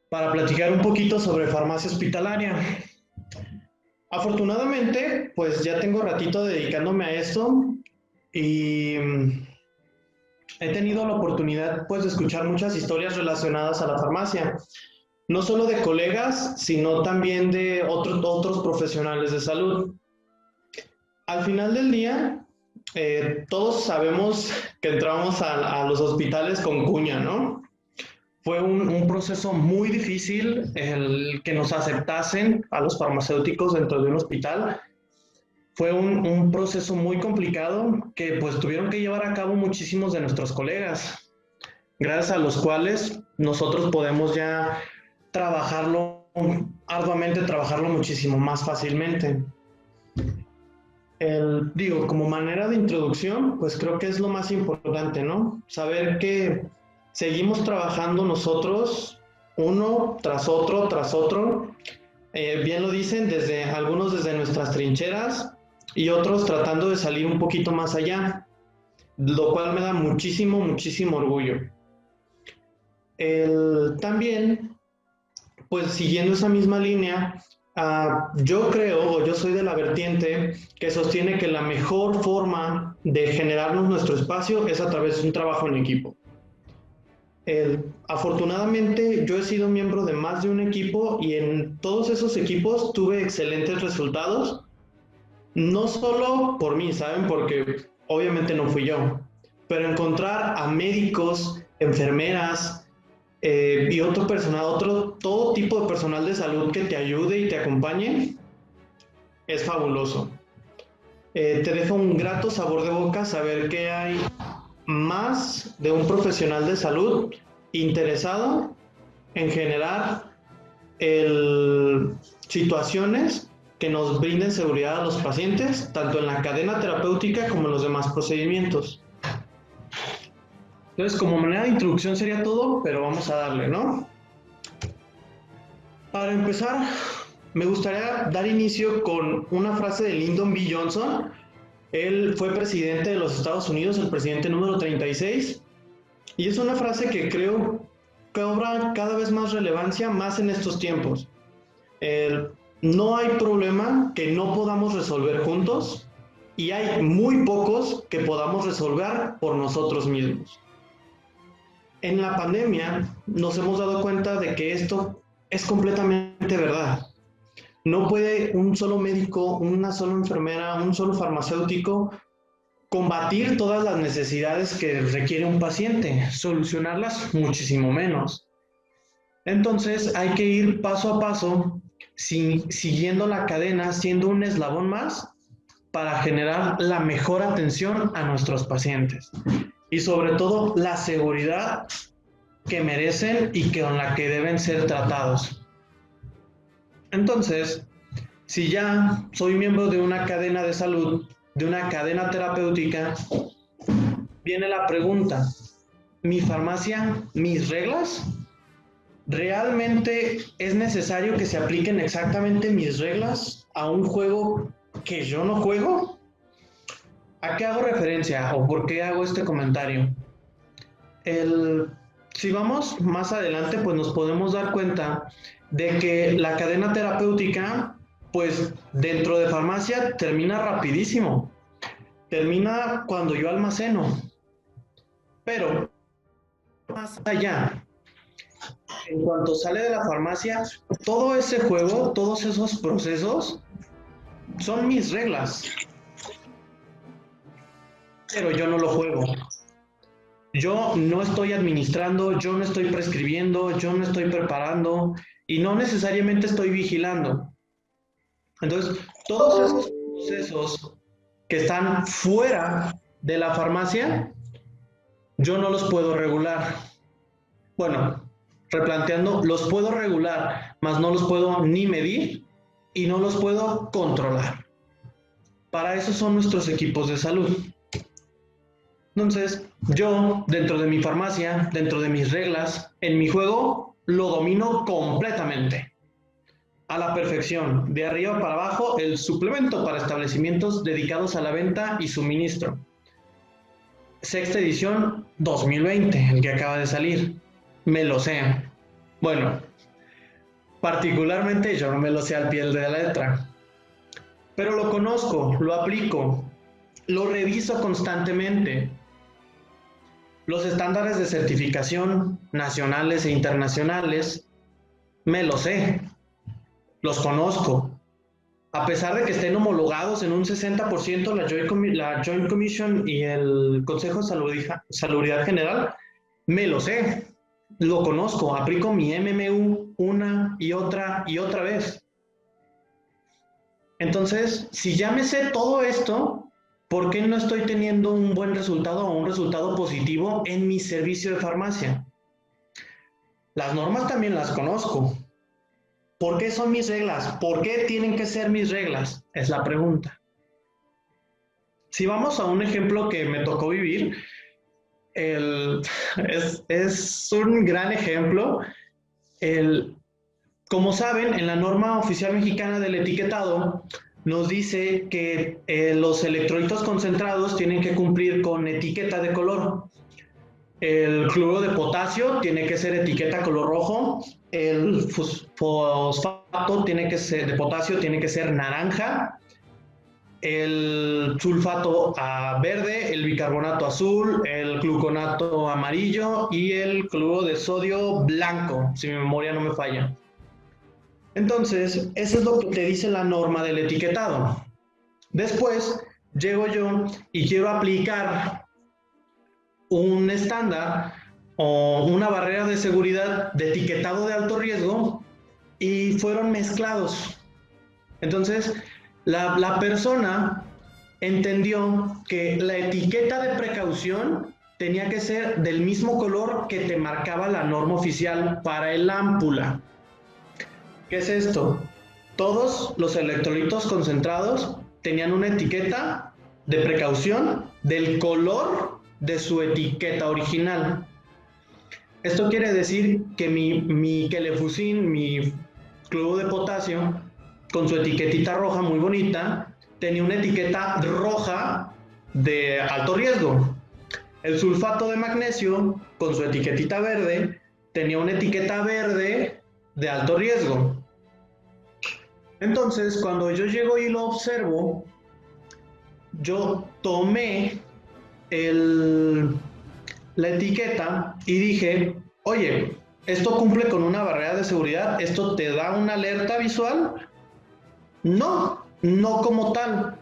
para platicar un poquito sobre farmacia hospitalaria. Afortunadamente, pues ya tengo ratito dedicándome a esto y he tenido la oportunidad pues de escuchar muchas historias relacionadas a la farmacia, no solo de colegas, sino también de otros profesionales de salud. Al final del día, todos sabemos que entramos a los hospitales con cuña, ¿no? Fue un proceso muy difícil el que nos aceptasen a los farmacéuticos dentro de un hospital. Fue un proceso muy complicado que pues tuvieron que llevar a cabo muchísimos de nuestros colegas, gracias a los cuales nosotros podemos ya trabajarlo arduamente, trabajarlo muchísimo más fácilmente. Digo, como manera de introducción, pues creo que es lo más importante, ¿no? Saber que seguimos trabajando nosotros uno tras otro, bien lo dicen, desde algunos desde nuestras trincheras y otros tratando de salir un poquito más allá, lo cual me da muchísimo, muchísimo orgullo. También, pues siguiendo esa misma línea, yo creo, o yo soy de la vertiente que sostiene que la mejor forma de generarnos nuestro espacio es a través de un trabajo en equipo. Afortunadamente, yo he sido miembro de más de un equipo y en todos esos equipos tuve excelentes resultados, no solo por mí, ¿saben? Porque obviamente no fui yo, pero encontrar a médicos, enfermeras, y otro personal, todo tipo de personal de salud que te ayude y te acompañe, es fabuloso. Te deja un grato sabor de boca saber que hay más de un profesional de salud interesado en generar situaciones que nos brinden seguridad a los pacientes, tanto en la cadena terapéutica como en los demás procedimientos. Entonces, como manera de introducción sería todo, pero vamos a darle, ¿no? Para empezar, me gustaría dar inicio con una frase de Lyndon B. Johnson. Él fue presidente de los Estados Unidos, el presidente número 36, y es una frase que creo que cobra cada vez más relevancia, más en estos tiempos. No hay problema que no podamos resolver juntos y hay muy pocos que podamos resolver por nosotros mismos. En la pandemia nos hemos dado cuenta de que esto es completamente verdad. No puede un solo médico, una sola enfermera, un solo farmacéutico combatir todas las necesidades que requiere un paciente, solucionarlas muchísimo menos. Entonces hay que ir paso a paso, siguiendo la cadena, siendo un eslabón más para generar la mejor atención a nuestros pacientes y sobre todo la seguridad que merecen y con la que deben ser tratados. Entonces, si ya soy miembro de una cadena de salud, de una cadena terapéutica, viene la pregunta, ¿mi farmacia, mis reglas? ¿Realmente es necesario que se apliquen exactamente mis reglas a un juego que yo no juego? ¿A qué hago referencia o por qué hago este comentario? Si vamos más adelante, pues nos podemos dar cuenta de que la cadena terapéutica, pues dentro de farmacia termina rapidísimo. Termina cuando yo almaceno. Pero más allá, en cuanto sale de la farmacia, todo ese juego, todos esos procesos son mis reglas. Pero yo no lo juego. Yo no estoy administrando, yo no estoy prescribiendo, yo no estoy preparando y no necesariamente estoy vigilando. Entonces, todos esos procesos que están fuera de la farmacia, yo no los puedo regular. Bueno, replanteando, los puedo regular, mas no los puedo ni medir y no los puedo controlar. Para eso son nuestros equipos de salud. Entonces, yo, dentro de mi farmacia, dentro de mis reglas, en mi juego, lo domino completamente. A la perfección, de arriba para abajo, el suplemento para establecimientos dedicados a la venta y suministro. Sexta edición 2020, el que acaba de salir. Me lo sé. Bueno, Particularmente yo no me lo sé al pie de la letra, pero lo conozco, lo aplico, lo reviso constantemente. Los estándares de certificación nacionales e internacionales, me los sé, los conozco. A pesar de que estén homologados en un 60% la Joint Commission y el Consejo de Salubridad General, me lo sé, lo conozco, aplico mi MMU una y otra vez. Entonces, si ya me sé todo esto, ¿por qué no estoy teniendo un buen resultado o un resultado positivo en mi servicio de farmacia? Las normas también las conozco. ¿Por qué son mis reglas? ¿Por qué tienen que ser mis reglas? Es la pregunta. Si vamos a un ejemplo que me tocó vivir, es un gran ejemplo. Como saben, en la norma oficial mexicana del etiquetado nos dice que los electrolitos concentrados tienen que cumplir con etiqueta de color. El cloruro de potasio tiene que ser etiqueta color rojo, el fosfato de potasio tiene que ser naranja, el sulfato verde, el bicarbonato azul, el gluconato amarillo y el cloruro de sodio blanco, si mi memoria no me falla. Entonces, eso es lo que te dice la norma del etiquetado. Después, llego yo y quiero aplicar un estándar o una barrera de seguridad de etiquetado de alto riesgo y fueron mezclados. Entonces, la persona entendió que la etiqueta de precaución tenía que ser del mismo color que te marcaba la norma oficial para el ámpula. ¿Qué es esto? Todos los electrolitos concentrados tenían una etiqueta de precaución del color de su etiqueta original. Esto quiere decir que mi Kelefusine, mi cloruro de potasio, con su etiquetita roja muy bonita, tenía una etiqueta roja de alto riesgo. El sulfato de magnesio, con su etiquetita verde, tenía una etiqueta verde de alto riesgo. Entonces, cuando yo llego y lo observo, yo tomé la etiqueta y dije, oye, ¿esto cumple con una barrera de seguridad? ¿Esto te da una alerta visual? No, no como tal.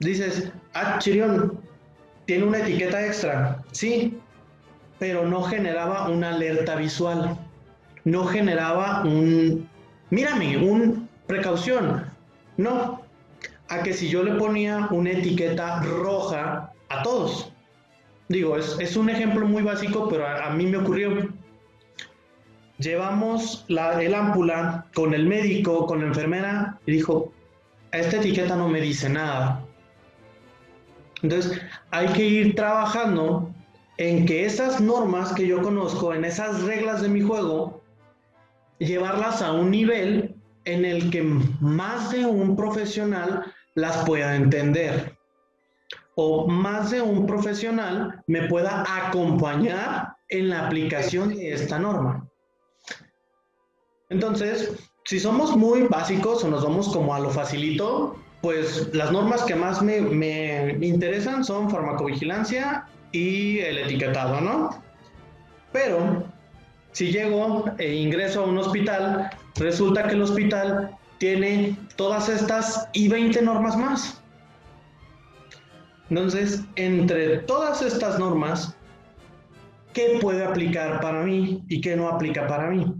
Dices, Chirión, tiene una etiqueta extra. Sí, pero no generaba una alerta visual. No generaba un precaución. No, a que si yo le ponía una etiqueta roja a todos. Digo, es un ejemplo muy básico, pero a mí me ocurrió. Llevamos el ámpula con el médico, con la enfermera, y dijo, esta etiqueta no me dice nada. Entonces, hay que ir trabajando en que esas normas que yo conozco, en esas reglas de mi juego, llevarlas a un nivel en el que más de un profesional las pueda entender o más de un profesional me pueda acompañar en la aplicación de esta norma. Entonces, si somos muy básicos o nos vamos como a lo facilito, pues las normas que más me interesan son farmacovigilancia y el etiquetado, ¿no? Pero si llego e ingreso a un hospital, resulta que el hospital tiene todas estas y 20 normas más. Entonces, entre todas estas normas, ¿qué puede aplicar para mí y qué no aplica para mí?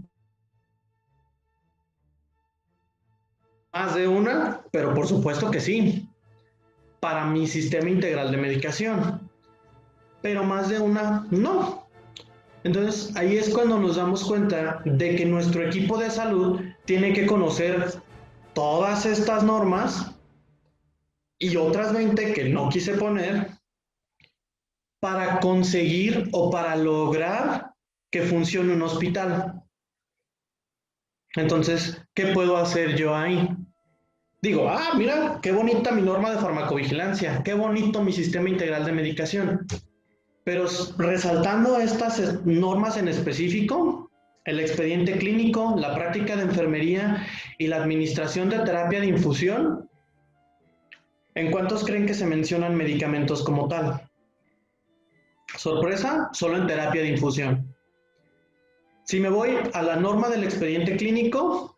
Más de una, pero por supuesto que sí, para mi sistema integral de medicación, pero más de una, no. Entonces, ahí es cuando nos damos cuenta de que nuestro equipo de salud tiene que conocer todas estas normas y otras 20 que no quise poner para conseguir o para lograr que funcione un hospital. Entonces, ¿qué puedo hacer yo ahí? Digo, mira, qué bonita mi norma de farmacovigilancia, qué bonito mi sistema integral de medicación. Pero resaltando estas normas en específico, el expediente clínico, la práctica de enfermería y la administración de terapia de infusión, ¿en cuántos creen que se mencionan medicamentos como tal? Sorpresa, solo en terapia de infusión. Si me voy a la norma del expediente clínico,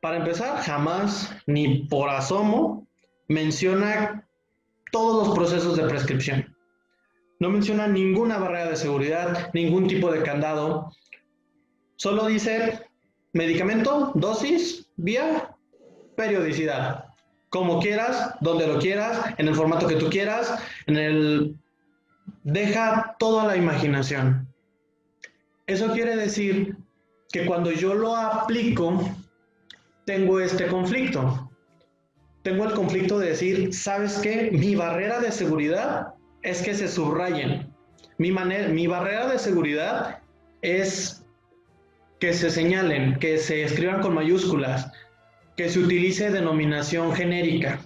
para empezar, jamás ni por asomo menciona todos los procesos de prescripción. No menciona ninguna barrera de seguridad, ningún tipo de candado. Solo dice medicamento, dosis, vía, periodicidad. Como quieras, donde lo quieras, en el formato que tú quieras, deja toda la imaginación. Eso quiere decir que cuando yo lo aplico, tengo este conflicto. Tengo el conflicto de decir, ¿sabes qué? Mi barrera de seguridad es que se subrayen. Mi barrera de seguridad es que se señalen, que se escriban con mayúsculas, que se utilice denominación genérica.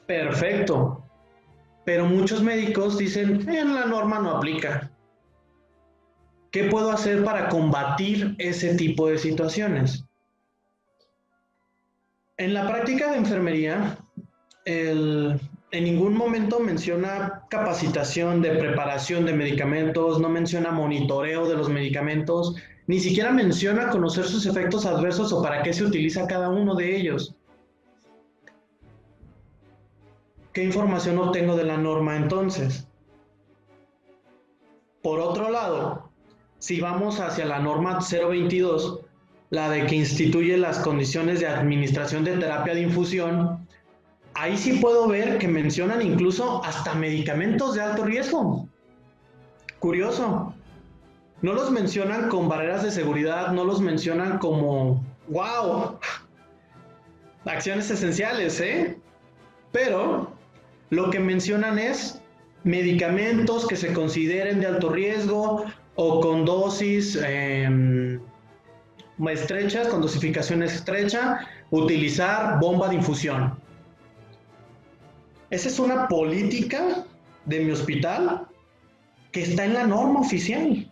Perfecto. Pero muchos médicos dicen, en la norma no aplica. ¿Qué puedo hacer para combatir ese tipo de situaciones? En la práctica de enfermería, en ningún momento menciona capacitación de preparación de medicamentos, no menciona monitoreo de los medicamentos, ni siquiera menciona conocer sus efectos adversos o para qué se utiliza cada uno de ellos. ¿Qué información obtengo de la norma entonces? Por otro lado, si vamos hacia la norma 022, la de que instituye las condiciones de administración de terapia de infusión, ahí sí puedo ver que mencionan incluso hasta medicamentos de alto riesgo. Curioso. No los mencionan con barreras de seguridad, no los mencionan como, wow, acciones esenciales, ¿eh? Pero lo que mencionan es medicamentos que se consideren de alto riesgo o con dosis estrechas, con dosificación estrecha, utilizar bomba de infusión. Esa es una política de mi hospital que está en la norma oficial.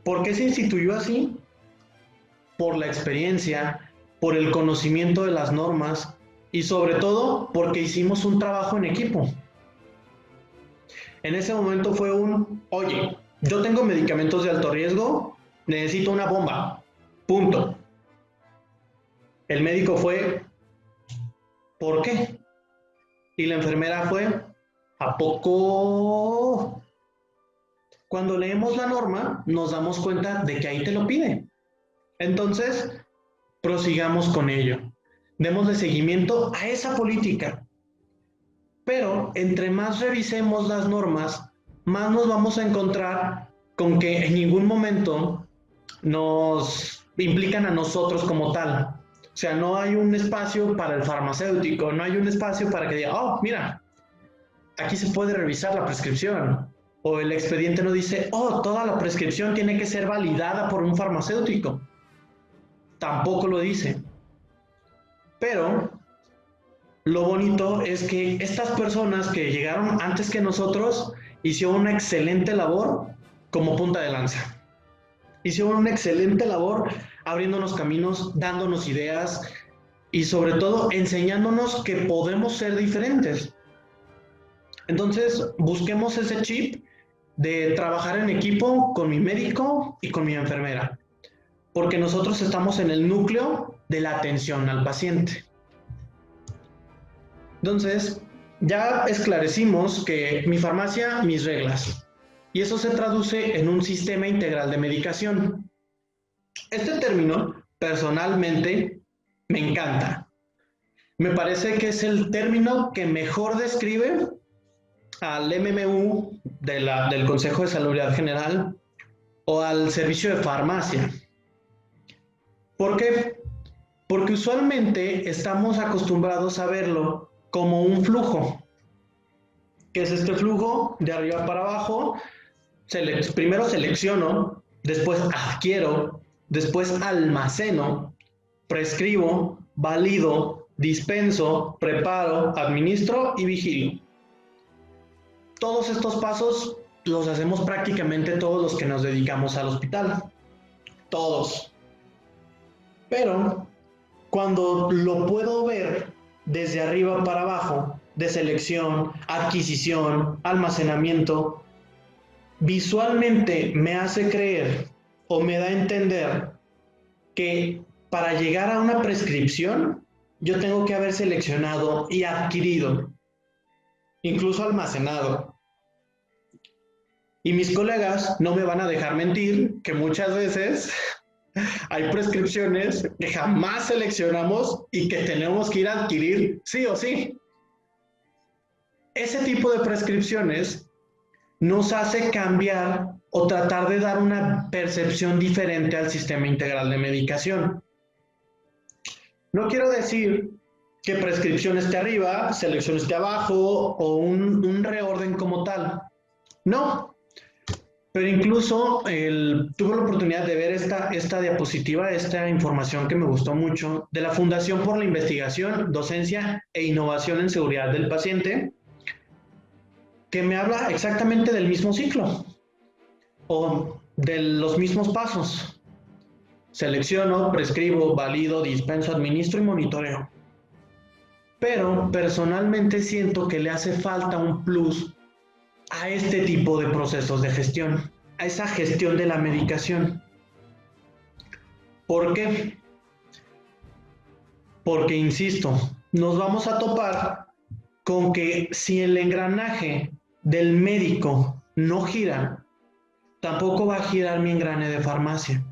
¿Por qué se instituyó así? Por la experiencia, por el conocimiento de las normas y sobre todo porque hicimos un trabajo en equipo. En ese momento fue oye, yo tengo medicamentos de alto riesgo, necesito una bomba, punto. El médico fue, ¿por qué? Y la enfermera fue, ¿a poco? Cuando leemos la norma, nos damos cuenta de que ahí te lo pide. Entonces, prosigamos con ello. Démosle seguimiento a esa política. Pero entre más revisemos las normas, más nos vamos a encontrar con que en ningún momento nos implican a nosotros como tal. O sea, no hay un espacio para el farmacéutico, no hay un espacio para que diga, oh, mira, aquí se puede revisar la prescripción. O el expediente no dice, oh, toda la prescripción tiene que ser validada por un farmacéutico. Tampoco lo dice. Pero lo bonito es que estas personas que llegaron antes que nosotros hicieron una excelente labor como punta de lanza. Hicieron una excelente labor abriéndonos caminos, dándonos ideas y sobre todo enseñándonos que podemos ser diferentes. Entonces, busquemos ese chip de trabajar en equipo con mi médico y con mi enfermera, porque nosotros estamos en el núcleo de la atención al paciente. Entonces, ya esclarecimos que mi farmacia, mis reglas, y eso se traduce en un sistema integral de medicación. Este término, personalmente, me encanta. Me parece que es el término que mejor describe al MMU del Consejo de Salubridad General o al servicio de farmacia. ¿Por qué? Porque usualmente estamos acostumbrados a verlo como un flujo. ¿Qué es este flujo? De arriba para abajo, primero selecciono, después adquiero, después almaceno, prescribo, valido, dispenso, preparo, administro y vigilo. Todos estos pasos los hacemos prácticamente todos los que nos dedicamos al hospital. Todos. Pero cuando lo puedo ver desde arriba para abajo, de selección, adquisición, almacenamiento, visualmente me hace creer o me da a entender que para llegar a una prescripción, yo tengo que haber seleccionado y adquirido, incluso almacenado. Y mis colegas no me van a dejar mentir que muchas veces hay prescripciones que jamás seleccionamos y que tenemos que ir a adquirir sí o sí. Ese tipo de prescripciones nos hace cambiar o tratar de dar una percepción diferente al sistema integral de medicación. No quiero decir que prescripción esté arriba, selección esté abajo o un reorden como tal. No, pero incluso tuve la oportunidad de ver esta diapositiva, esta información que me gustó mucho, de la Fundación por la Investigación, Docencia e Innovación en Seguridad del Paciente, que me habla exactamente del mismo ciclo o de los mismos pasos. Selecciono, prescribo, valido, dispenso, administro y monitoreo. Pero personalmente siento que le hace falta un plus a este tipo de procesos de gestión, a esa gestión de la medicación. ¿Por qué? Porque, insisto, nos vamos a topar con que si el engranaje del médico no gira, tampoco va a girar mi engrane de farmacia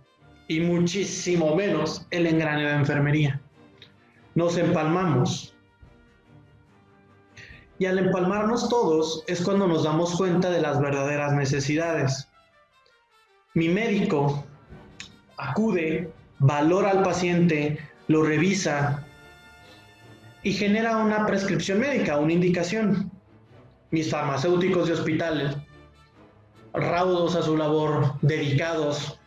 y muchísimo menos el engrane de enfermería. Nos empalmamos. Y al empalmarnos todos es cuando nos damos cuenta de las verdaderas necesidades. Mi médico acude, valora al paciente, lo revisa y genera una prescripción médica, una indicación. Mis farmacéuticos de hospitales, raudos a su labor, dedicados,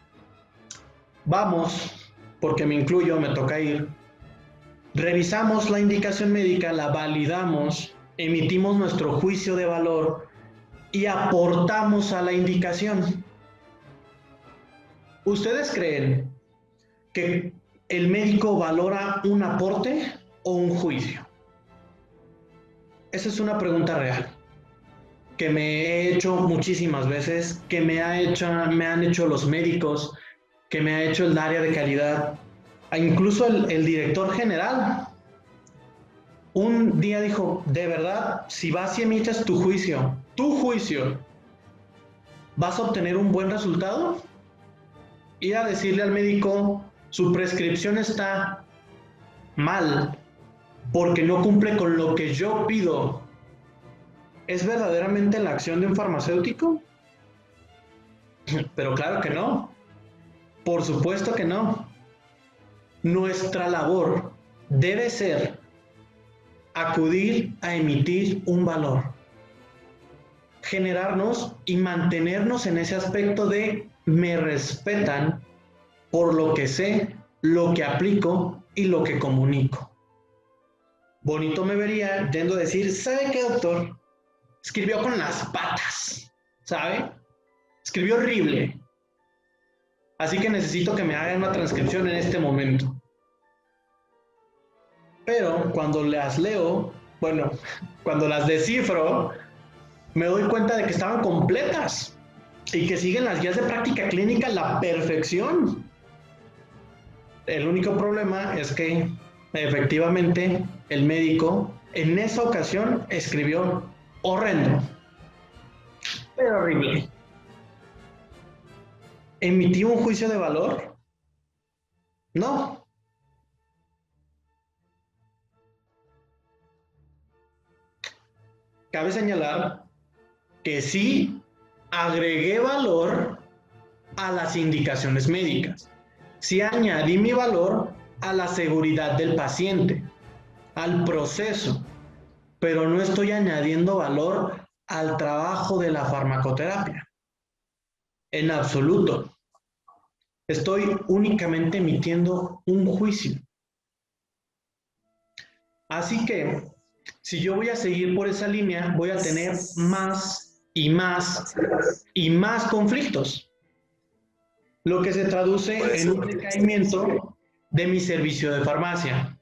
vamos, porque me incluyo, me toca ir, revisamos la indicación médica, la validamos, emitimos nuestro juicio de valor y aportamos a la indicación. ¿Ustedes creen que el médico valora un aporte o un juicio? Esa es una pregunta real que me he hecho muchísimas veces, que me han hecho los médicos, que me ha hecho el área de calidad, incluso el director general. Un día dijo, de verdad, si vas y emites tu juicio, ¿vas a obtener un buen resultado? Ir a decirle al médico, su prescripción está mal, porque no cumple con lo que yo pido. ¿Es verdaderamente la acción de un farmacéutico? Pero claro que no. Por supuesto que no. Nuestra labor debe ser acudir a emitir un valor, generarnos y mantenernos en ese aspecto de me respetan por lo que sé, lo que aplico y lo que comunico. Bonito me vería yendo a decir, ¿sabe qué, doctor? Escribió con las patas, ¿sabe? Escribió horrible. Así que necesito que me hagan una transcripción en este momento. Pero cuando las leo, bueno, cuando las descifro, me doy cuenta de que estaban completas y que siguen las guías de práctica clínica a la perfección. El único problema es que efectivamente el médico en esa ocasión escribió horrendo, pero horrible. ¿Emitió un juicio de valor? No. Cabe señalar que sí agregué valor a las indicaciones médicas. Sí añadí mi valor a la seguridad del paciente, al proceso, pero no estoy añadiendo valor al trabajo de la farmacoterapia. En absoluto. Estoy únicamente emitiendo un juicio. Así que, si yo voy a seguir por esa línea, voy a tener más y más conflictos, lo que se traduce en un decaimiento de mi servicio de farmacia.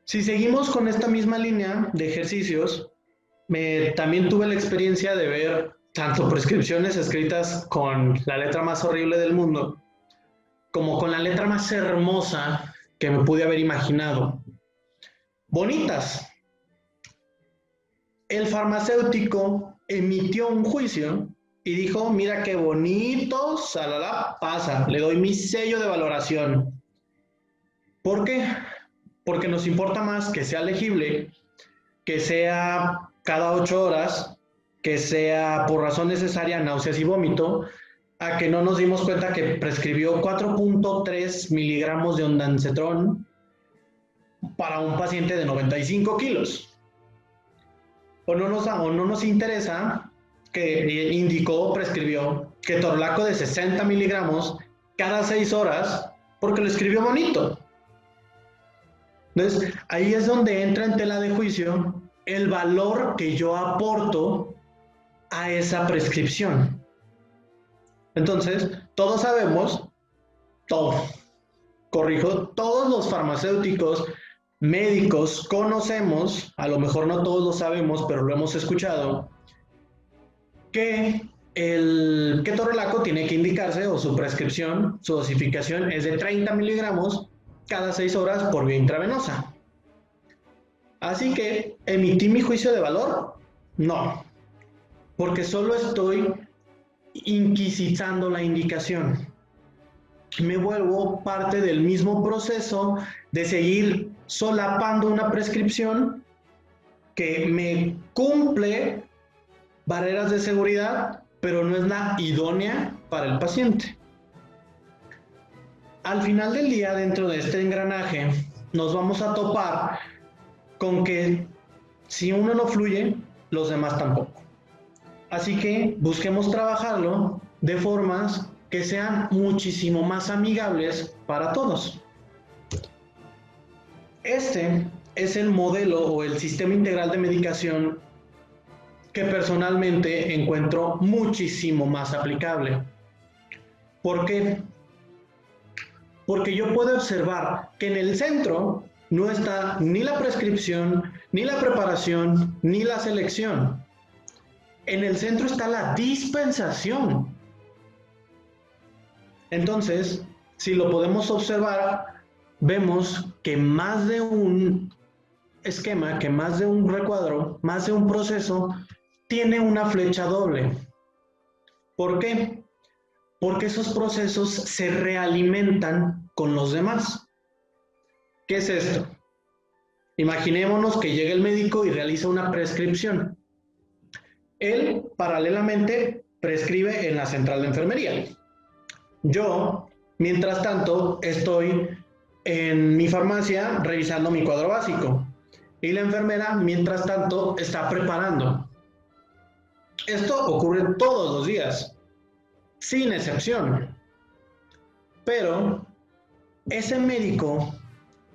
Si seguimos con esta misma línea de ejercicios, también tuve la experiencia de ver tanto prescripciones escritas con la letra más horrible del mundo, como con la letra más hermosa que me pude haber imaginado. Bonitas. El farmacéutico emitió un juicio y dijo, mira qué bonito, salala, pasa, le doy mi sello de valoración. ¿Por qué? Porque nos importa más que sea legible, que sea cada 8 horas, que sea por razón necesaria náuseas y vómito, a que no nos dimos cuenta que prescribió 4.3 miligramos de ondansetron para un paciente de 95 kilos. O no nos interesa que indicó, prescribió ketorolaco de 60 miligramos cada 6 horas porque lo escribió bonito. Entonces, ahí es donde entra en tela de juicio el valor que yo aporto a esa prescripción. Entonces, todos sabemos, todos los farmacéuticos, médicos, conocemos, a lo mejor no todos lo sabemos, pero lo hemos escuchado, que el ketorolaco tiene que indicarse, o su prescripción, su dosificación es de 30 miligramos cada 6 horas por vía intravenosa. Así que, ¿emití mi juicio de valor? No, porque solo estoy inquisitando la indicación. Me vuelvo parte del mismo proceso de seguir solapando una prescripción que me cumple barreras de seguridad, pero no es la idónea para el paciente. Al final del día, dentro de este engranaje, nos vamos a topar con que si uno no fluye, los demás tampoco. Así que busquemos trabajarlo de formas que sean muchísimo más amigables para todos. Este es el modelo o el sistema integral de medicación que personalmente encuentro muchísimo más aplicable. ¿Por qué? Porque yo puedo observar que en el centro no está ni la prescripción, ni la preparación, ni la selección. En el centro está la dispensación. Entonces, si lo podemos observar, vemos que más de un esquema, que más de un recuadro, más de un proceso, tiene una flecha doble. ¿Por qué? Porque esos procesos se realimentan con los demás. ¿Qué es esto? Imaginémonos que llega el médico y realiza una prescripción. Él, paralelamente, prescribe en la central de enfermería. Yo, mientras tanto, estoy en mi farmacia revisando mi cuadro básico. Y la enfermera, mientras tanto, está preparando. Esto ocurre todos los días, sin excepción. Pero ese médico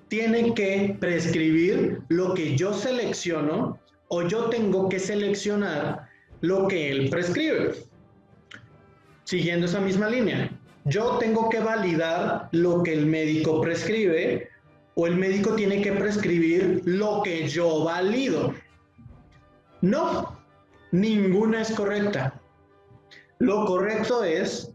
tiene que prescribir lo que yo selecciono, o yo tengo que seleccionar lo que él prescribe. Siguiendo esa misma línea, yo tengo que validar lo que el médico prescribe, o el médico tiene que prescribir lo que yo valido. No, ninguna es correcta. Lo correcto es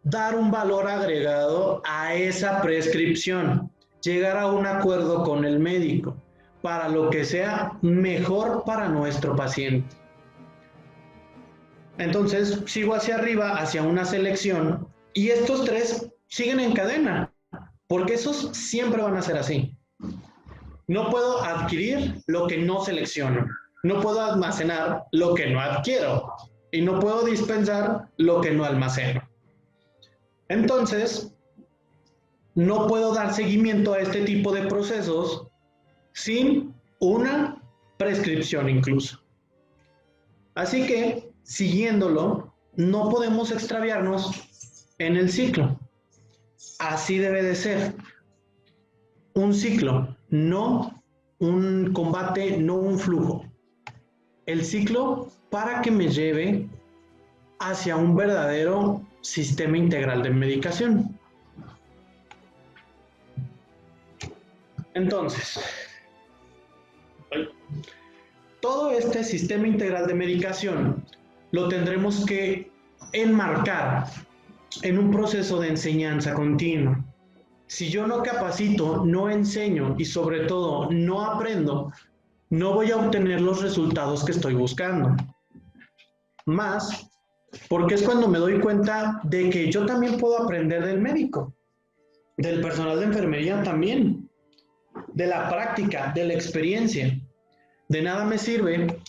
dar un valor agregado a esa prescripción, llegar a un acuerdo con el médico para lo que sea mejor para nuestro paciente. Entonces, sigo hacia arriba, hacia una selección, y estos tres siguen en cadena, porque esos siempre van a ser así. No puedo adquirir lo que no selecciono, no puedo almacenar lo que no adquiero, y no puedo dispensar lo que no almaceno. Entonces, no puedo dar seguimiento a este tipo de procesos sin una prescripción incluso. Así que, siguiéndolo, no podemos extraviarnos en el ciclo. Así debe de ser. Un ciclo, no un combate, no un flujo. el ciclo para que me lleve hacia un verdadero sistema integral de medicación. Entonces, todo este sistema integral de medicación lo tendremos que enmarcar en un proceso de enseñanza continua. Si yo no capacito, no enseño y sobre todo no aprendo, no voy a obtener los resultados que estoy buscando. Más, porque es cuando me doy cuenta de que yo también puedo aprender del médico, del personal de enfermería también, de la práctica, de la experiencia. De nada me sirve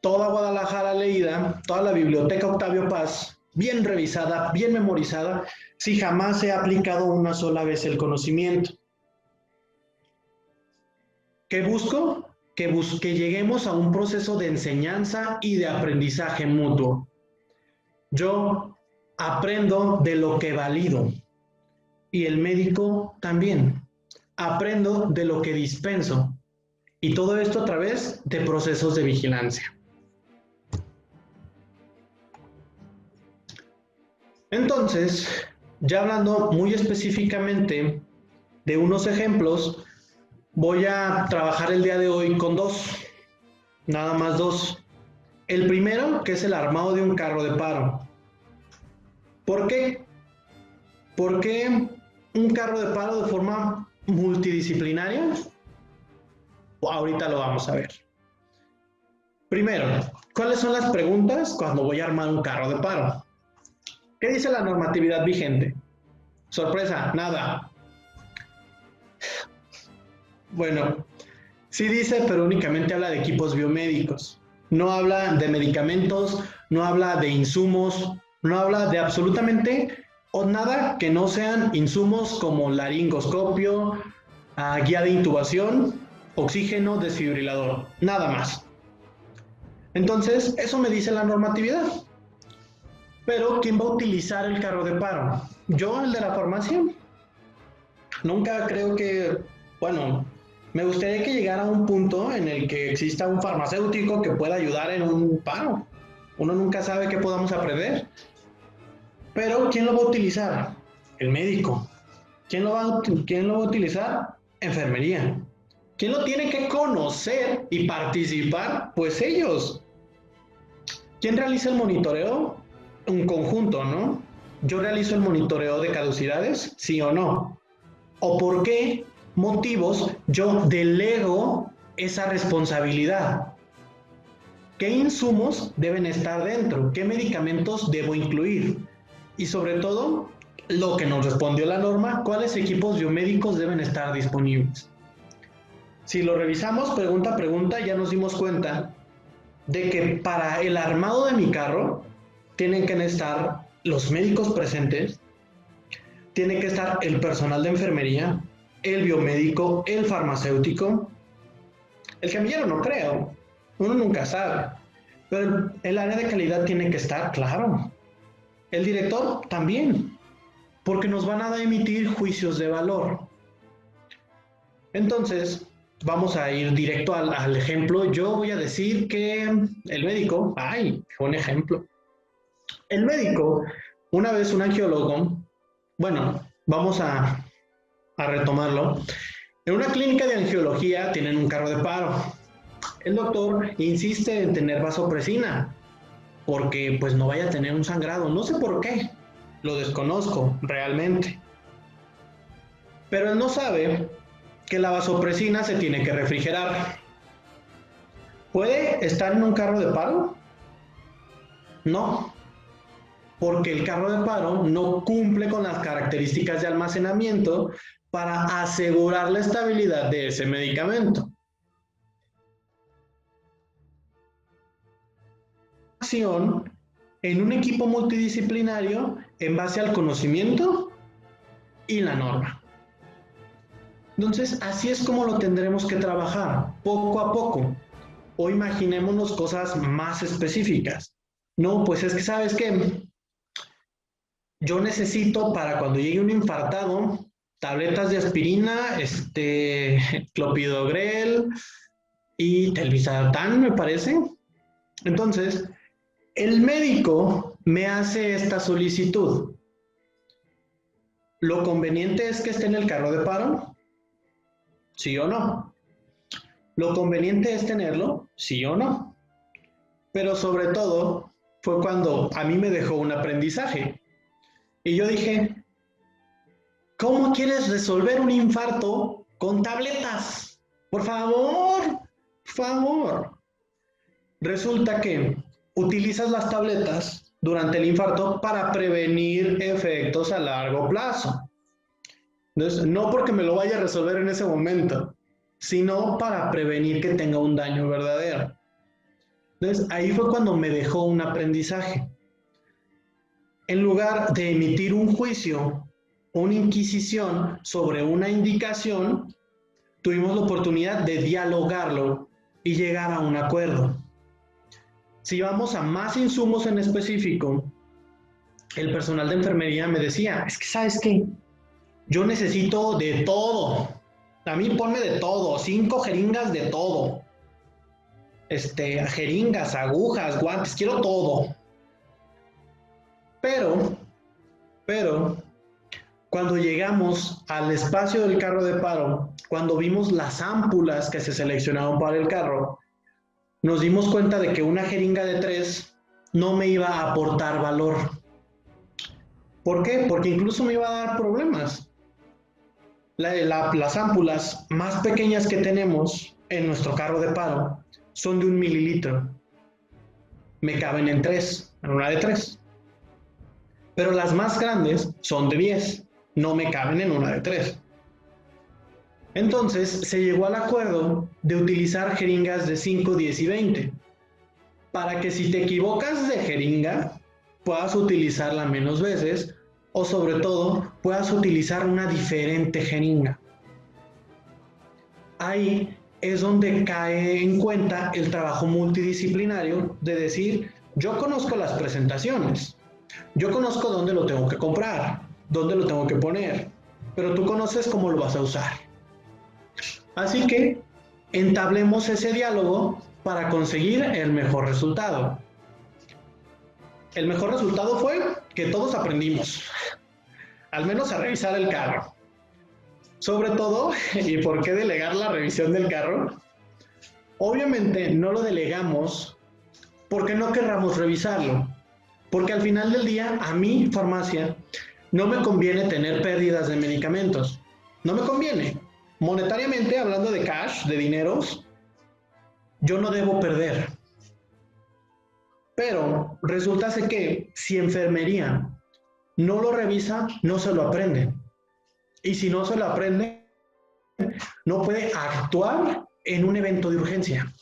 toda Guadalajara leída, toda la biblioteca Octavio Paz, bien revisada, bien memorizada, si jamás he aplicado una sola vez el conocimiento. ¿Qué busco? Que lleguemos a un proceso de enseñanza y de aprendizaje mutuo. Yo aprendo de lo que valido y el médico también. Aprendo de lo que dispenso y todo esto a través de procesos de vigilancia. Entonces, ya hablando muy específicamente de unos ejemplos, voy a trabajar el día de hoy con dos, nada más dos. El primero, que es el armado de un carro de paro. ¿Por qué? ¿Por qué un carro de paro de forma multidisciplinaria? Ahorita lo vamos a ver. Primero, ¿cuáles son las preguntas cuando voy a armar un carro de paro? ¿Qué dice la normatividad vigente? Sorpresa, nada. Bueno, sí dice, pero únicamente habla de equipos biomédicos. No habla de medicamentos, no habla de insumos, no habla de absolutamente nada que no sean insumos como laringoscopio, guía de intubación, oxígeno, desfibrilador, nada más. Entonces, eso me dice la normatividad. Pero, ¿quién va a utilizar el carro de paro? ¿Yo, el de la farmacia? Nunca creo que, bueno, me gustaría que llegara a un punto en el que exista un farmacéutico que pueda ayudar en un paro. Uno nunca sabe qué podamos aprender. Pero, ¿quién lo va a utilizar? El médico. ¿Quién lo va a utilizar? Enfermería. ¿Quién lo tiene que conocer y participar? Pues ellos. ¿Quién realiza el monitoreo? Un conjunto, ¿no? ¿Yo realizo el monitoreo de caducidades? ¿Sí o no? ¿O por qué motivos yo delego esa responsabilidad? ¿Qué insumos deben estar dentro? ¿Qué medicamentos debo incluir? Y sobre todo, lo que nos respondió la norma, ¿cuáles equipos biomédicos deben estar disponibles? Si lo revisamos pregunta a pregunta, ya nos dimos cuenta de que para el armado de mi carro tienen que estar los médicos presentes, tiene que estar el personal de enfermería, el biomédico, el farmacéutico, el camillero no creo, uno nunca sabe, pero el área de calidad tiene que estar, claro. El director también, porque nos van a emitir juicios de valor. Entonces, vamos a ir directo al ejemplo. Yo voy a decir que el médico, un ejemplo. El médico, una vez un angiólogo, bueno, vamos a retomarlo. En una clínica de angiología tienen un carro de paro. El doctor insiste en tener vasopresina, porque pues no vaya a tener un sangrado. No sé por qué, lo desconozco realmente. Pero él no sabe que la vasopresina se tiene que refrigerar. ¿Puede estar en un carro de paro? No, porque el carro de paro no cumple con las características de almacenamiento para asegurar la estabilidad de ese medicamento. Acción en un equipo multidisciplinario en base al conocimiento y la norma. Entonces, así es como lo tendremos que trabajar, poco a poco. O imaginémonos cosas más específicas. No, pues es que, ¿sabes qué? Yo necesito para cuando llegue un infartado, tabletas de aspirina, clopidogrel y telmisartán, me parece. Entonces, el médico me hace esta solicitud. ¿Lo conveniente es que esté en el carro de paro? ¿Sí o no? ¿Lo conveniente es tenerlo? ¿Sí o no? Pero sobre todo fue cuando a mí me dejó un aprendizaje. Y yo dije, ¿cómo quieres resolver un infarto con tabletas? Por favor, por favor. Resulta que utilizas las tabletas durante el infarto para prevenir efectos a largo plazo. Entonces, no porque me lo vaya a resolver en ese momento, sino para prevenir que tenga un daño verdadero. Entonces, ahí fue cuando me dejó un aprendizaje. En lugar de emitir un juicio, una inquisición sobre una indicación, tuvimos la oportunidad de dialogarlo y llegar a un acuerdo. Si vamos a más insumos en específico, el personal de enfermería me decía, es que ¿sabes qué? Yo necesito de todo. A mí ponme de todo, 5 jeringas de todo. Jeringas, agujas, guantes, quiero todo. Pero, cuando llegamos al espacio del carro de paro, cuando vimos las ámpulas que se seleccionaron para el carro, nos dimos cuenta de que una jeringa de 3 no me iba a aportar valor. ¿Por qué? Porque incluso me iba a dar problemas. Las ámpulas más pequeñas que tenemos en nuestro carro de paro son de 1 mililitro. Me caben en 3, en una de 3. Pero las más grandes son de 10, no me caben en una de 3. Entonces se llegó al acuerdo de utilizar jeringas de 5, 10 y 20, para que si te equivocas de jeringa, puedas utilizarla menos veces o sobre todo puedas utilizar una diferente jeringa. Ahí es donde cae en cuenta el trabajo multidisciplinario de decir, yo conozco las presentaciones, yo conozco dónde lo tengo que comprar, dónde lo tengo que poner, pero tú conoces cómo lo vas a usar. Así que entablemos ese diálogo para conseguir el mejor resultado. El mejor resultado fue que todos aprendimos, al menos a revisar el carro. Sobre todo, ¿y por qué delegar la revisión del carro? Obviamente no lo delegamos porque no querramos revisarlo, porque al final del día, a mí, farmacia, no me conviene tener pérdidas de medicamentos. No me conviene. Monetariamente, hablando de cash, de dineros, yo no debo perder. Pero resulta que si enfermería no lo revisa, no se lo aprende. Y si no se lo aprende, no puede actuar en un evento de urgencia.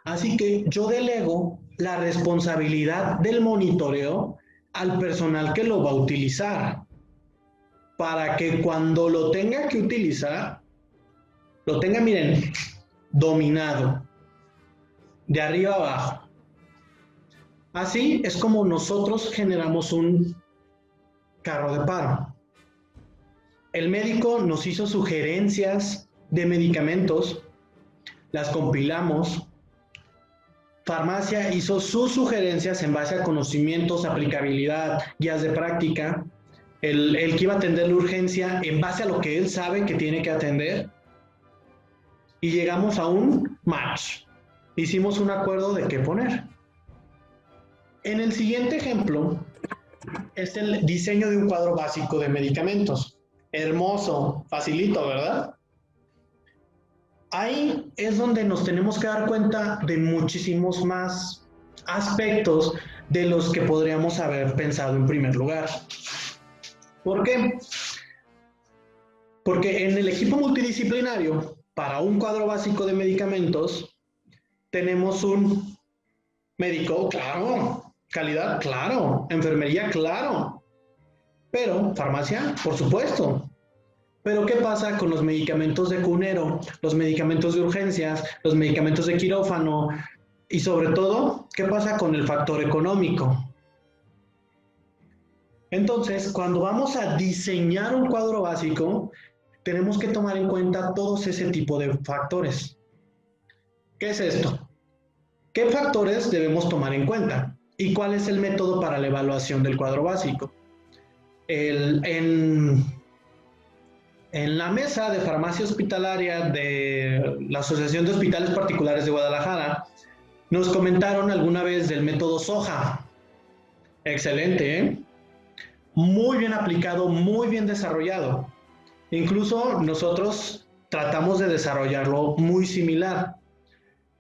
Así que yo delego la responsabilidad del monitoreo al personal que lo va a utilizar, para que cuando lo tenga que utilizar, lo tenga, miren, dominado, de arriba abajo. Así es como nosotros generamos un carro de paro. El médico nos hizo sugerencias de medicamentos, las compilamos. Farmacia hizo sus sugerencias en base a conocimientos, aplicabilidad, guías de práctica. El que iba a atender la urgencia en base a lo que él sabe que tiene que atender. Y llegamos a un match. Hicimos un acuerdo de qué poner. En el siguiente ejemplo es el diseño de un cuadro básico de medicamentos. Hermoso, facilito, ¿verdad? Ahí es donde nos tenemos que dar cuenta de muchísimos más aspectos de los que podríamos haber pensado en primer lugar. ¿Por qué? Porque en el equipo multidisciplinario, para un cuadro básico de medicamentos, tenemos un médico, claro, calidad, claro, enfermería, claro, pero farmacia, por supuesto. Pero ¿qué pasa con los medicamentos de cunero, los medicamentos de urgencias, los medicamentos de quirófano y sobre todo, qué pasa con el factor económico? Entonces, cuando vamos a diseñar un cuadro básico, tenemos que tomar en cuenta todos ese tipo de factores. ¿Qué es esto? ¿Qué factores debemos tomar en cuenta? ¿Y cuál es el método para la evaluación del cuadro básico? En la mesa de farmacia hospitalaria de la Asociación de Hospitales Particulares de Guadalajara, nos comentaron alguna vez del método SOHA. Excelente, ¿eh? Muy bien aplicado, muy bien desarrollado. Incluso nosotros tratamos de desarrollarlo muy similar.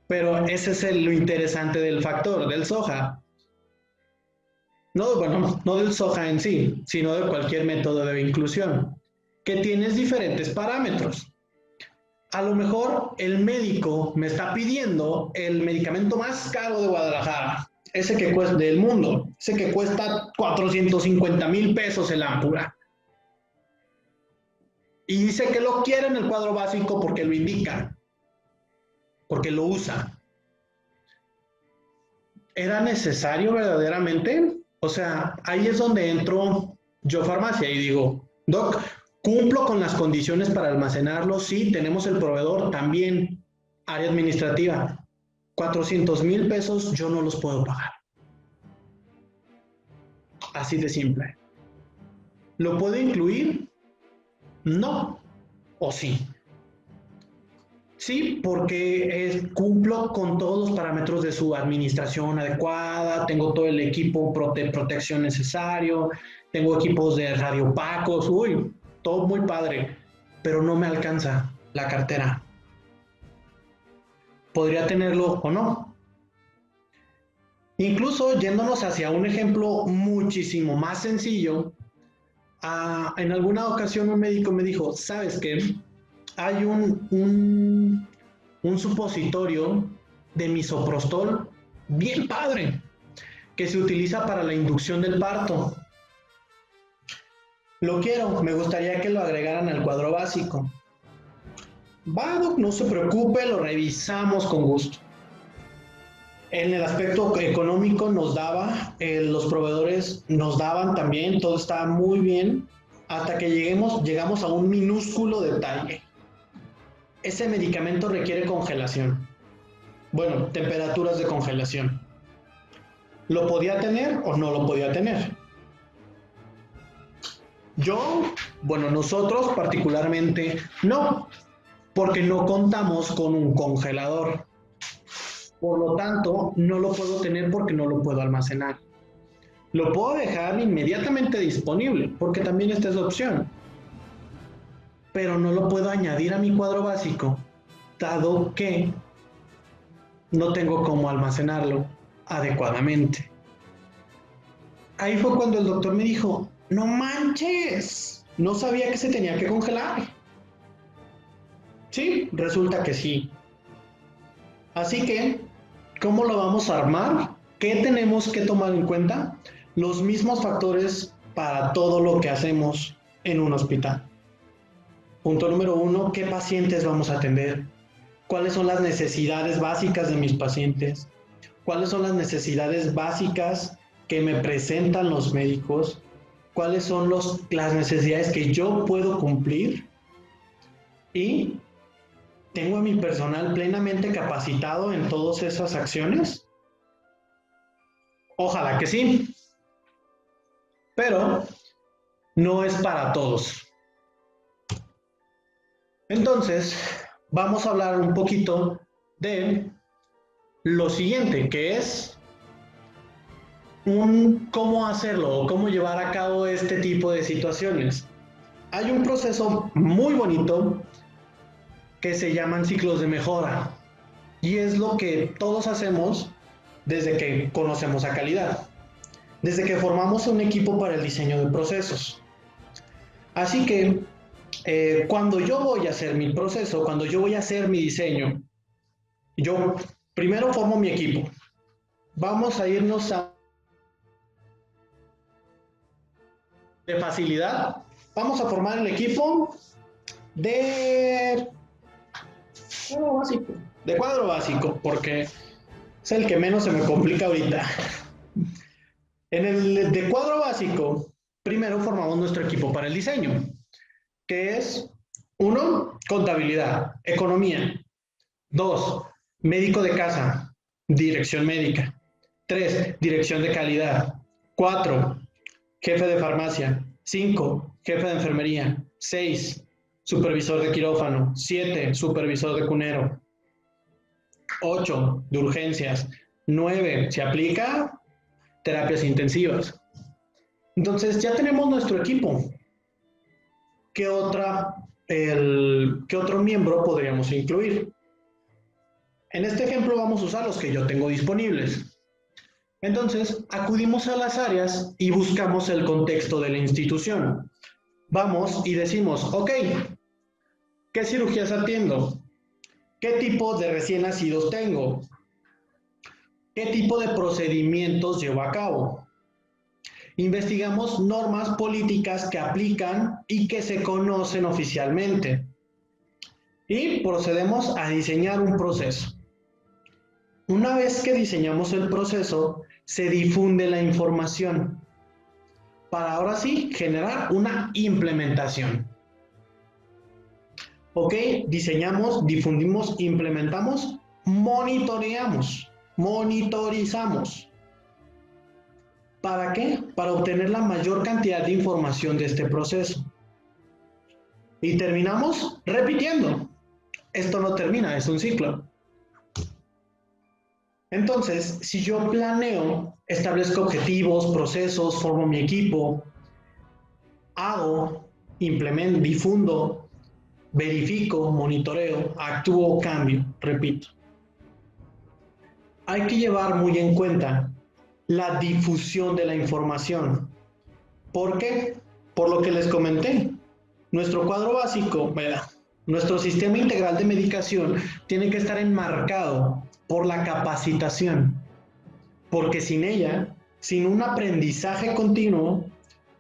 Pero ese es lo interesante del factor, del SOHA. No, bueno, no del SOHA en sí, sino de cualquier método de inclusión, que tienes diferentes parámetros. A lo mejor el médico me está pidiendo el medicamento más caro de Guadalajara, ese que cuesta del mundo, ese que cuesta 450,000 pesos el ámpula. Y dice que lo quiere en el cuadro básico porque lo indica, porque lo usa. ¿Era necesario verdaderamente? O sea, ahí es donde entro yo farmacia y digo, doc, ¿cumplo con las condiciones para almacenarlo? Sí, tenemos el proveedor, también área administrativa. 400,000 pesos yo no los puedo pagar. Así de simple. ¿Lo puedo incluir? No. ¿O sí? Sí, porque cumplo con todos los parámetros de su administración adecuada, tengo todo el equipo de protección necesario, tengo equipos de radiopacos, uy, todo muy padre, pero no me alcanza la cartera. ¿Podría tenerlo o no? Incluso yéndonos hacia un ejemplo muchísimo más sencillo, en alguna ocasión un médico me dijo, ¿sabes qué? Hay un supositorio de misoprostol bien padre que se utiliza para la inducción del parto. Lo quiero, me gustaría que lo agregaran al cuadro básico. Va, doc, no se preocupe, lo revisamos con gusto. En el aspecto económico nos daba, los proveedores nos daban también, todo estaba muy bien, hasta que llegamos a un minúsculo detalle. Ese medicamento requiere congelación. Bueno, temperaturas de congelación. ¿Lo podía tener o no lo podía tener? Nosotros particularmente no, porque no contamos con un congelador. Por lo tanto, no lo puedo tener porque no lo puedo almacenar. Lo puedo dejar inmediatamente disponible, porque también esta es la opción. Pero no lo puedo añadir a mi cuadro básico, dado que no tengo cómo almacenarlo adecuadamente. Ahí fue cuando el doctor me dijo, no manches, no sabía que se tenía que congelar. Sí, resulta que sí. Así que, ¿cómo lo vamos a armar? ¿Qué tenemos que tomar en cuenta? Los mismos factores para todo lo que hacemos en un hospital. Punto número 1, ¿qué pacientes vamos a atender? ¿Cuáles son las necesidades básicas de mis pacientes? ¿Cuáles son las necesidades básicas que me presentan los médicos? ¿Cuáles son las necesidades que yo puedo cumplir? Y ¿tengo a mi personal plenamente capacitado en todas esas acciones? Ojalá que sí, pero no es para todos. Entonces, vamos a hablar un poquito de lo siguiente, que es cómo hacerlo o cómo llevar a cabo este tipo de situaciones. Hay un proceso muy bonito que se llaman ciclos de mejora y es lo que todos hacemos desde que conocemos a calidad, desde que formamos un equipo para el diseño de procesos. Así que cuando yo voy a hacer mi proceso, cuando yo voy a hacer mi diseño, yo primero formo mi equipo. Vamos a irnos de facilidad. Vamos a formar el equipo de cuadro básico, porque es el que menos se me complica ahorita. En el de cuadro básico, primero formamos nuestro equipo para el diseño, que es 1, contabilidad, economía. 2, médico de casa. dirección médica. 3, dirección de calidad. 4, jefe de farmacia. 5, jefe de enfermería. 6, supervisor de quirófano. 7, supervisor de cunero. 8, de urgencias. 9, se aplica terapias intensivas. Entonces ya tenemos nuestro equipo. ¿Qué otro miembro podríamos incluir? En este ejemplo vamos a usar los que yo tengo disponibles. Entonces, acudimos a las áreas y buscamos el contexto de la institución. Vamos y decimos, ok, ¿qué cirugías atiendo? ¿Qué tipo de recién nacidos tengo? ¿Qué tipo de procedimientos llevo a cabo? Investigamos normas políticas que aplican y que se conocen oficialmente. Y procedemos a diseñar un proceso. Una vez que diseñamos el proceso, se difunde la información para ahora sí generar una implementación. Ok, diseñamos, difundimos, implementamos, monitorizamos. ¿Para qué? Para obtener la mayor cantidad de información de este proceso. Y terminamos repitiendo. Esto no termina, es un ciclo. Entonces, si yo planeo, establezco objetivos, procesos, formo mi equipo, hago, implemento, difundo, verifico, monitoreo, actúo, cambio, repito. Hay que llevar muy en cuenta la difusión de la información. ¿Por qué? Por lo que les comenté. Nuestro cuadro básico, nuestro sistema integral de medicación tiene que estar enmarcado por la capacitación, porque sin ella, sin un aprendizaje continuo,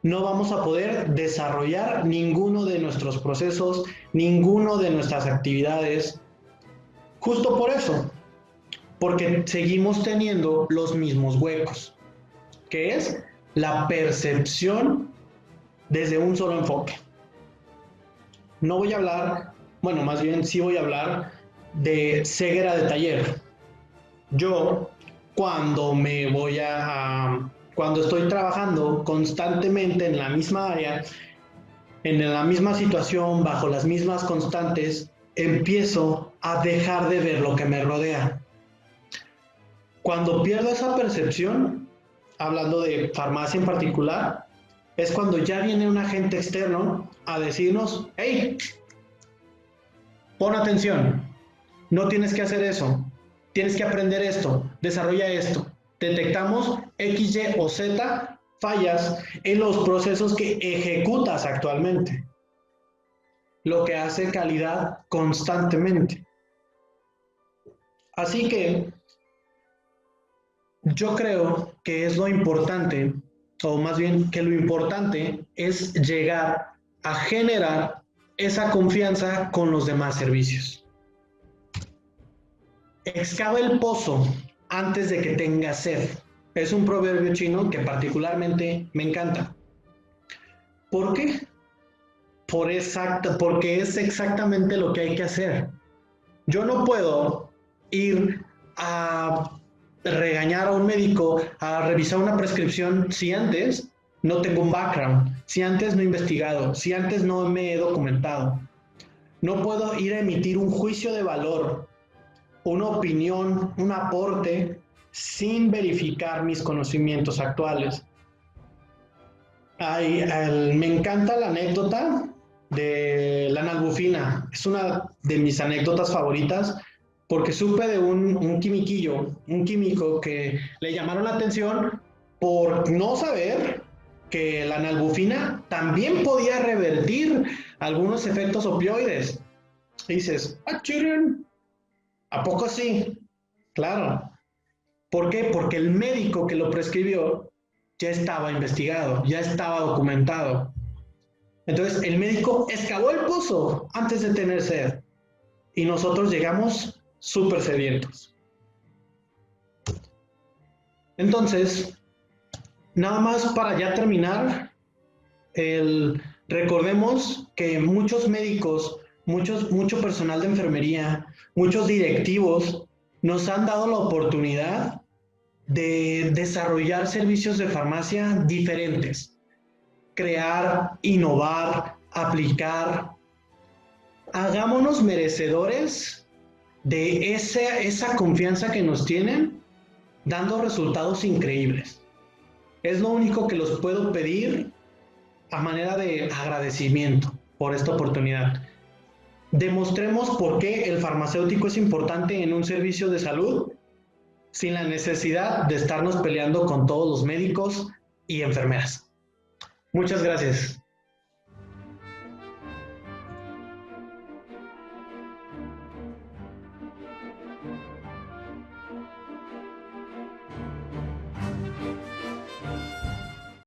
no vamos a poder desarrollar ninguno de nuestros procesos, ninguno de nuestras actividades. Justo por eso, porque seguimos teniendo los mismos huecos, que es la percepción desde un solo enfoque. No voy a hablar, bueno, más bien sí voy a hablar de ceguera de taller. Yo, cuando estoy trabajando constantemente en la misma área, en la misma situación, bajo las mismas constantes, empiezo a dejar de ver lo que me rodea. Cuando pierdo esa percepción, hablando de farmacia en particular, es cuando ya viene un agente externo a decirnos, hey, pon atención, no tienes que hacer eso, tienes que aprender esto, desarrolla esto. Detectamos X, Y o Z fallas en los procesos que ejecutas actualmente, lo que hace calidad constantemente. Así que yo creo que es lo importante, o más bien que lo importante es llegar a generar esa confianza con los demás servicios. Excava el pozo antes de que tenga sed. Es un proverbio chino que particularmente me encanta. ¿Por qué? Porque es exactamente lo que hay que hacer. Yo no puedo ir a regañar a un médico, a revisar una prescripción si antes no tengo un background, si antes no he investigado, si antes no me he documentado. No puedo ir a emitir un juicio de valor, una opinión, un aporte, sin verificar mis conocimientos actuales. Me encanta la anécdota de la analbufina. Es una de mis anécdotas favoritas porque supe de un químico que le llamaron la atención por no saber que la analbufina también podía revertir algunos efectos opioides. Y dices, chiren, ¿a poco sí? Claro. ¿Por qué? Porque el médico que lo prescribió ya estaba investigado, ya estaba documentado. Entonces, el médico excavó el pozo antes de tener sed. Y nosotros llegamos súper sedientos. Entonces, nada más para ya terminar, recordemos que muchos médicos, mucho personal de enfermería, muchos directivos nos han dado la oportunidad de desarrollar servicios de farmacia diferentes, crear, innovar, aplicar. Hagámonos merecedores de esa confianza que nos tienen, dando resultados increíbles. Es lo único que los puedo pedir a manera de agradecimiento por esta oportunidad. Demostremos por qué el farmacéutico es importante en un servicio de salud sin la necesidad de estarnos peleando con todos los médicos y enfermeras. Muchas gracias.